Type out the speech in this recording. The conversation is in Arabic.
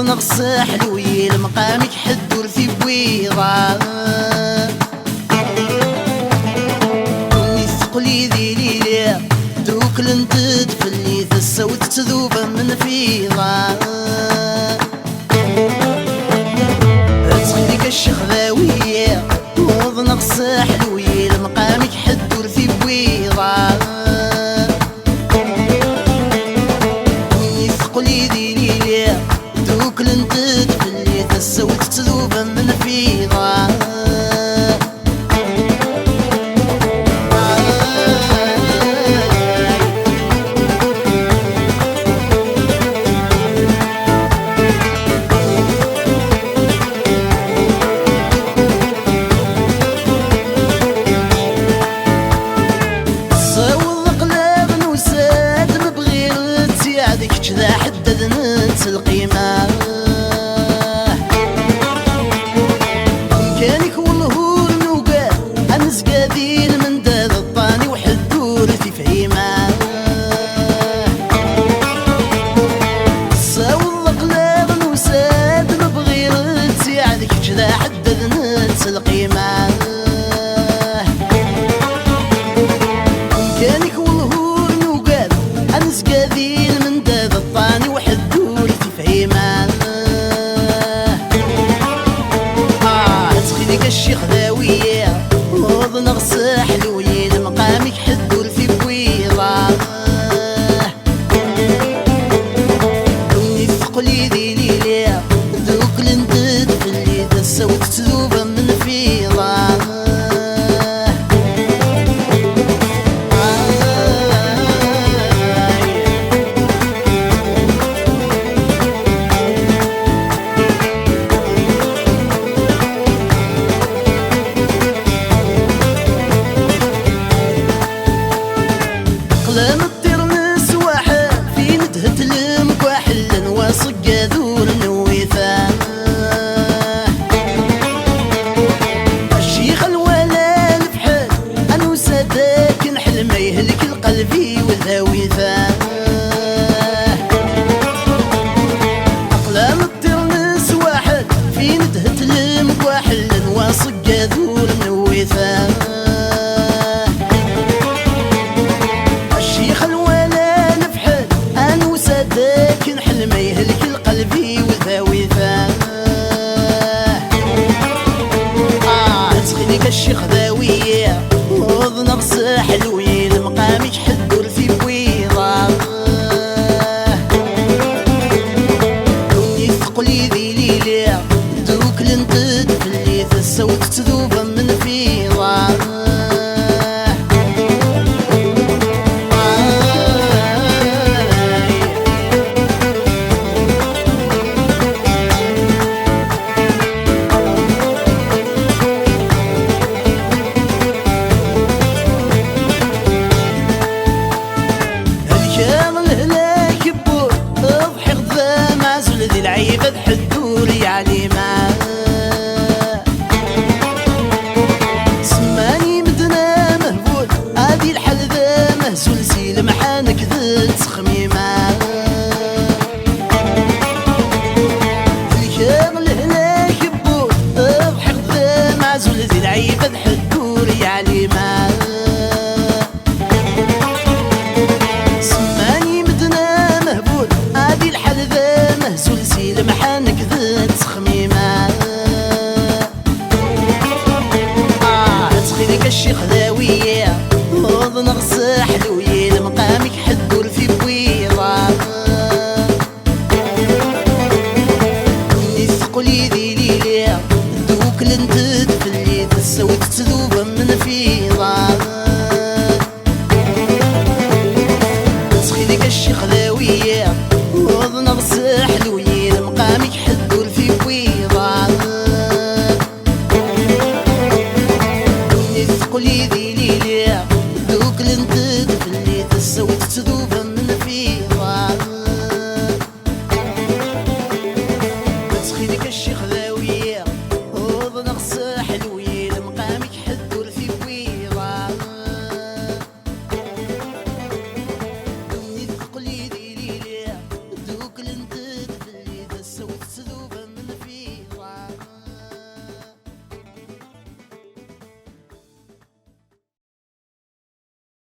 نغصح حلويل مقامك حدور في بويضة كوني ثقلي ذي ليلة دوك لنتد في اللي الصوت تذوب من فيضة تخليك الشخذاوية وض نغصح حلويل مقامك حدور في بويضة كوني ثقلي ذي ليلة دوك لنتد في اللي الصوت تذوب من فيضة كذا حدد ننسى القيمة كانك والهور نوقات أنس قادين من داد الطاني وحدور في فهيمة صاول القلاب نوساد مبغير تساعدك كذا حدد ننسى القيمة كانك والهور نوقات أنس قادين من داد الطاني وحدور تفهيمه تخليك الشيخ ذاوية وض نغصح حلويل مقامك حدور في بويضة كوني ثقلي ذي ليلة ذوك لندد في اللي الصوت تذوب من فيضة قلم الترمس واحد في ندهة المكواحل واصق ذور النويثة الشيخ الولا الفحل أنو ساداك نحل ما يهلك القلبي والذاويثة أقلام الترمس واحد في ندهة المكواحل واصق ذور النويثة سادك نحل ما يهلك القلبي وذاويثة تخليك الشيخ ذاوية وض نغصح حلويل مقامك حدور في بويضة كوني ثقلي ذي ليلة دوك لنتد في اللي الصوت تذوب من فيضة ذي العيبة بحدوري عليمة سماني مدنا مهبول هادي الحل ذا مهزول سيل محانك ذا تخميم